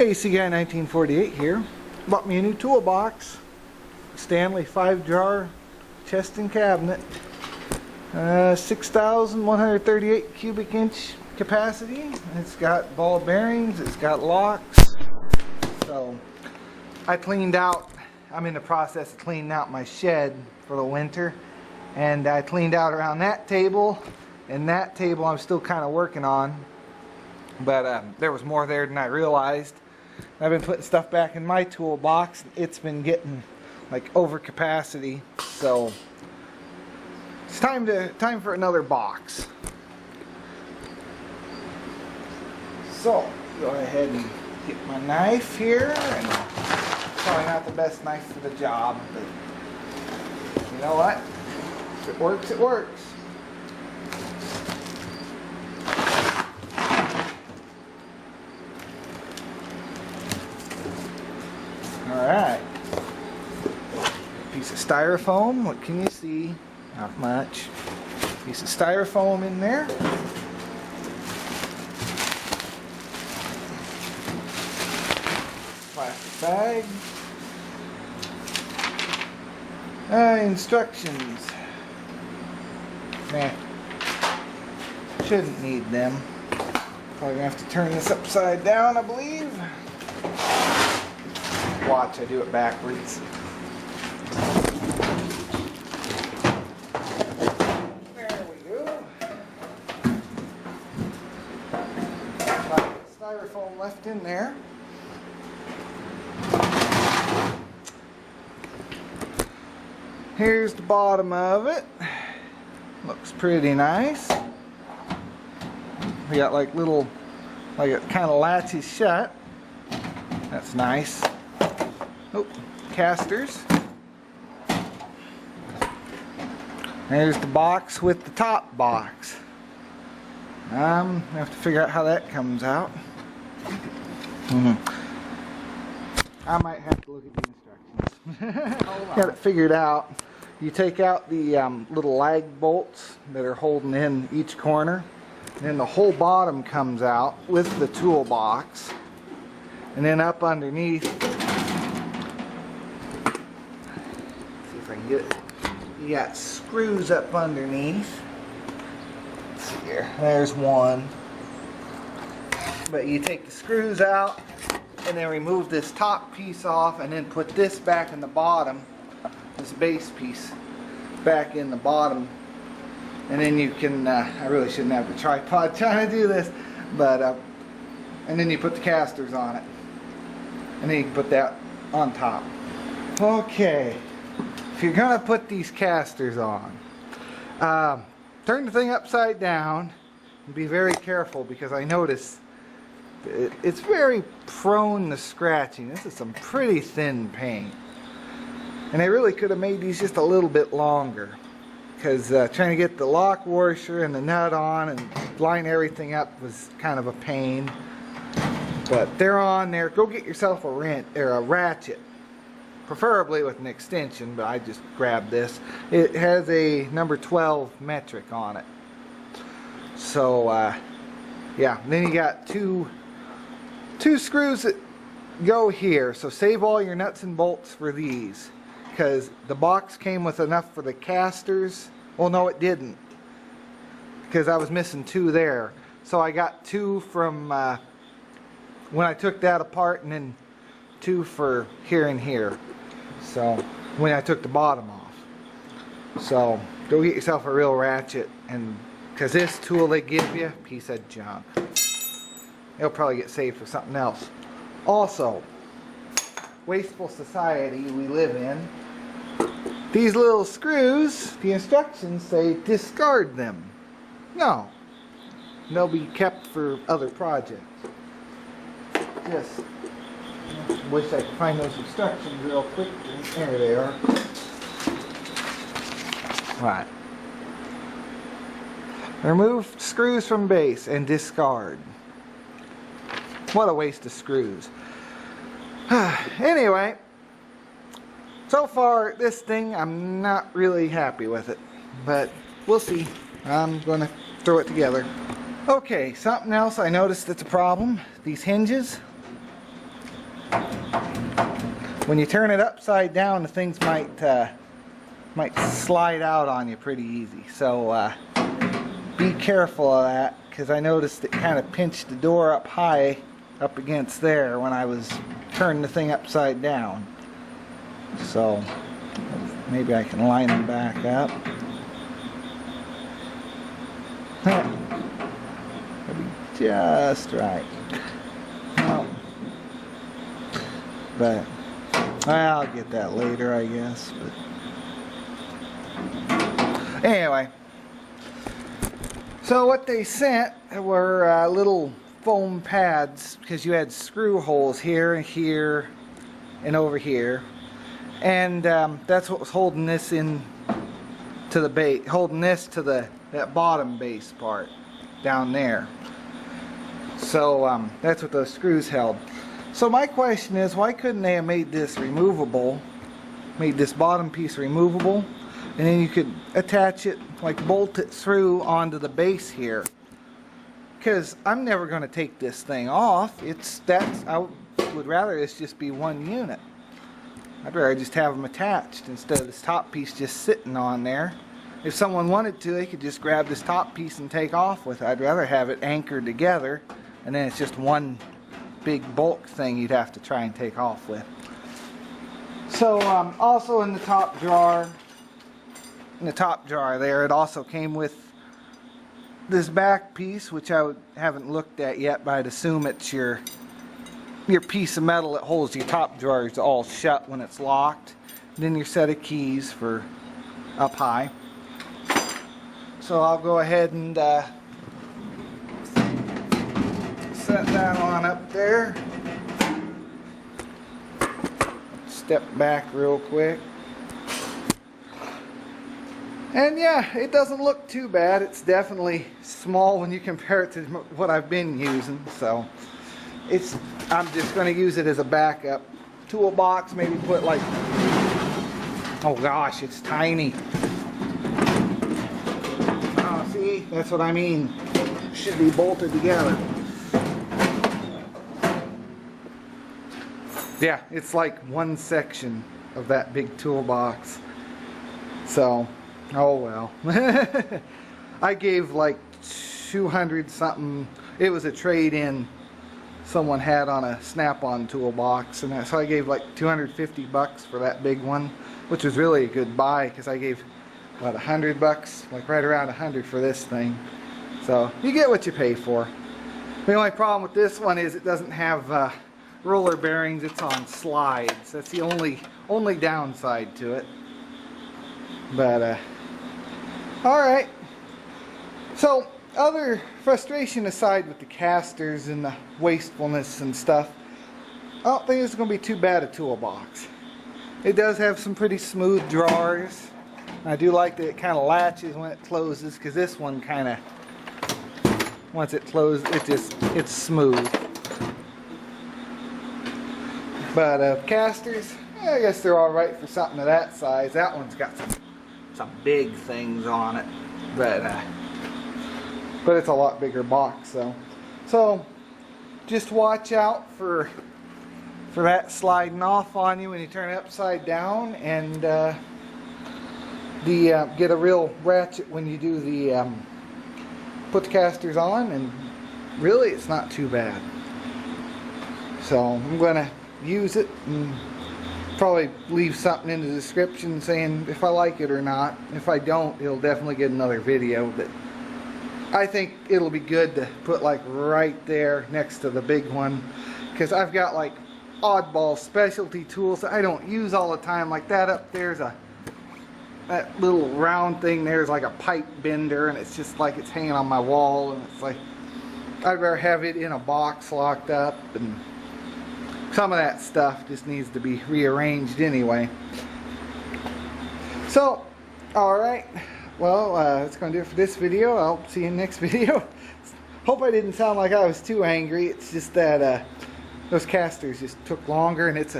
AC Guy 1948 here. Bought me a new toolbox. Stanley 5-jar chest and cabinet. 6,138 cubic inch capacity. It's got ball bearings, it's got locks. So I cleaned out, I'm in the process of cleaning out my shed for the winter. And I cleaned out around that table, and that table I'm still kind of working on. But there was more there than I realized. I've been putting stuff back in my toolbox. It's been getting like over capacity, so it's time for another box. So go ahead and get my knife here, and probably not the best knife for the job, but you know what? If it works, it works. Alright, piece of styrofoam, what can you see? Not much. Piece of styrofoam in there. Plastic bag. Instructions. Nah, shouldn't need them. Probably gonna have to turn this upside down, I believe. Watch, I do it backwards. There we go. Styrofoam left in there. Here's the bottom of it. Looks pretty nice. We got like little, like it kind of latches shut. That's nice. Oh, casters. There's the box with the top box. I have to figure out how that comes out. I might have to look at the instructions. Got it figured out. You take out the little lag bolts that are holding in each corner, and then the whole bottom comes out with the toolbox, and then up underneath. I can get it. You got screws up underneath. Let's see here. There's one. But you take the screws out and then remove this top piece off, and then put this back in the bottom. This base piece back in the bottom. And then you can, I really shouldn't have the tripod trying to do this, but, and then you put the casters on it. And then you can put that on top. Okay. If you're going to put these casters on, turn the thing upside down and be very careful, because I notice it's very prone to scratching. This is some pretty thin paint. And I really could have made these just a little bit longer, because trying to get the lock washer and the nut on and line everything up was kind of a pain. But they're on there. Go get yourself a ratchet. Preferably with an extension, but I just grabbed this. It has a number 12 metric on it. So, yeah. Then you got two screws that go here. So save all your nuts and bolts for these, because the box came with enough for the casters. Well, no, it didn't, because I was missing 2 there. So I got 2 from when I took that apart, and then 2 for here and here. So when I took the bottom off. So go get yourself a real ratchet, and because this tool they give you, piece of junk. It'll probably get saved for something else. Also, wasteful society we live in. These little screws, the instructions say discard them. No, they'll be kept for other projects. Just wish I could find those instructions real quick. There they are. Right. Remove screws from base and discard. What a waste of screws. Anyway, so far this thing, I'm not really happy with it, but we'll see. I'm going to throw it together. Okay, something else I noticed that's a problem. These hinges. when you turn it upside down, the things might slide out on you pretty easy. So be careful of that, because I noticed it kind of pinched the door up high up against there when I was turning the thing upside down. So maybe I can line them back up. That'll be just right. Well, but I'll get that later, I guess. But anyway, so what they sent were little foam pads, because you had screw holes here and here and over here, and that's what was holding this in to the base, holding this to that bottom base part down there. So that's what those screws held. So my question is, why couldn't they have made this removable, made this bottom piece removable, and then you could attach it, like bolt it through onto the base here? Because I'm never going to take this thing off. I would rather this just be one unit. I'd rather just have them attached instead of this top piece just sitting on there. If someone wanted to, they could just grab this top piece and take off with it. I'd rather have it anchored together, and then it's just one big bulk thing you'd have to try and take off with. So also in the top drawer there, it also came with this back piece, which I haven't looked at yet, but I'd assume it's your piece of metal that holds your top drawers all shut when it's locked. And then your set of keys for up high. So I'll go ahead and set that on up there. Step back real quick. And yeah, it doesn't look too bad. It's definitely small when you compare it to what I've been using. So I'm just going to use it as a backup toolbox. Maybe put like, oh gosh, it's tiny. Oh, see, that's what I mean. Should be bolted together. Yeah, it's like one section of that big toolbox. So, oh well. I gave like 200 something. It was a trade-in someone had on a snap-on toolbox, and so I gave like 250 bucks for that big one, which was really a good buy, because I gave about 100 bucks, like right around 100 for this thing. So you get what you pay for. The only problem with this one is it doesn't have roller bearings. It's on slides. That's the only downside to it. But alright, so other frustration aside with the casters and the wastefulness and stuff, I don't think it's going to be too bad a toolbox. It does have some pretty smooth drawers. I do like that it kind of latches when it closes, because this one kind of, once it closes, it's smooth. But casters, I guess they're alright for something of that size. That one's got some big things on it, but it's a lot bigger box, so just watch out for that sliding off on you when you turn it upside down, and get a real ratchet when you do the put the casters on, and really it's not too bad. So I'm gonna use it and probably leave something in the description saying if I like it or not. If I don't, it'll definitely get another video, but I think it'll be good to put like right there next to the big one, because I've got like oddball specialty tools that I don't use all the time. Like that up there's that little round thing there's like a pipe bender, and it's just like it's hanging on my wall, and it's like I'd rather have it in a box locked up, and some of that stuff just needs to be rearranged anyway. So, alright, well, that's going to do it for this video. I'll see you in the next video. Hope I didn't sound like I was too angry. It's just that those casters just took longer, and it's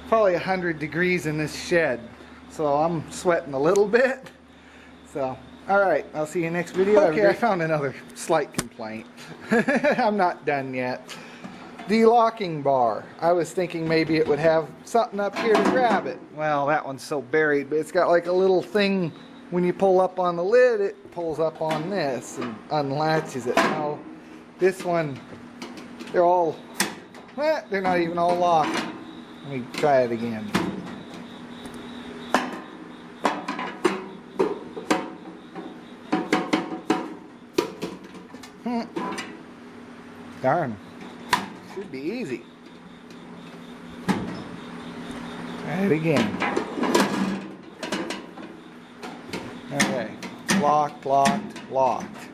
probably 100 degrees in this shed. So I'm sweating a little bit. So, alright, I'll see you next video. Okay, I found another slight complaint. I'm not done yet. de-locking bar. I was thinking maybe it would have something up here to grab it. Well, that one's so buried, but it's got like a little thing. When you pull up on the lid, it pulls up on this and unlatches it. Now, this one, they're all, they're not even all locked. Let me try it again. Darn. Should be easy. Try it again. Okay. Locked, locked, locked.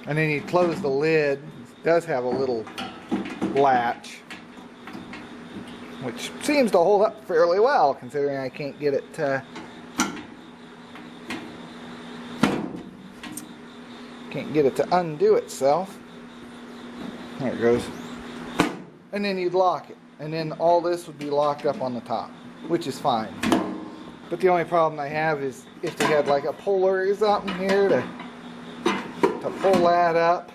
And then you close the lid. It does have a little latch, which seems to hold up fairly well considering I can't get it to undo itself. There it goes. And then you'd lock it. And then all this would be locked up on the top, which is fine. But the only problem I have is if they had like a puller or something here to pull that up,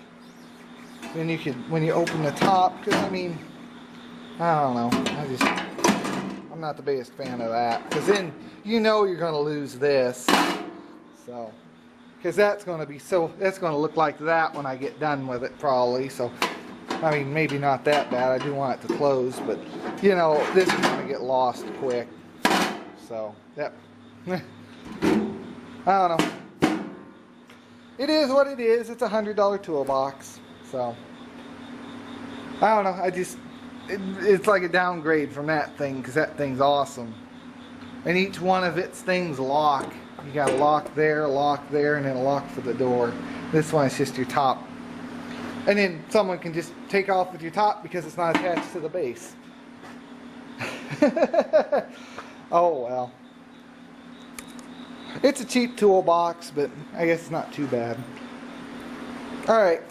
then you could, when you open the top, because I mean, I don't know. I'm not the biggest fan of that. Because then you know you're going to lose this. So, because that's going to look like that when I get done with it probably. So, I mean, maybe not that bad. I do want it to close, but you know, this is going to get lost quick. So, yep. I don't know. It is what it is. It's a $100 toolbox. So, I don't know. It's like a downgrade from that thing because that thing's awesome. And each one of its things lock. You got a lock there, and then a lock for the door. This one is just your top. And then someone can just take off with your top because it's not attached to the base. Oh well. It's a cheap toolbox, but I guess it's not too bad. Alright.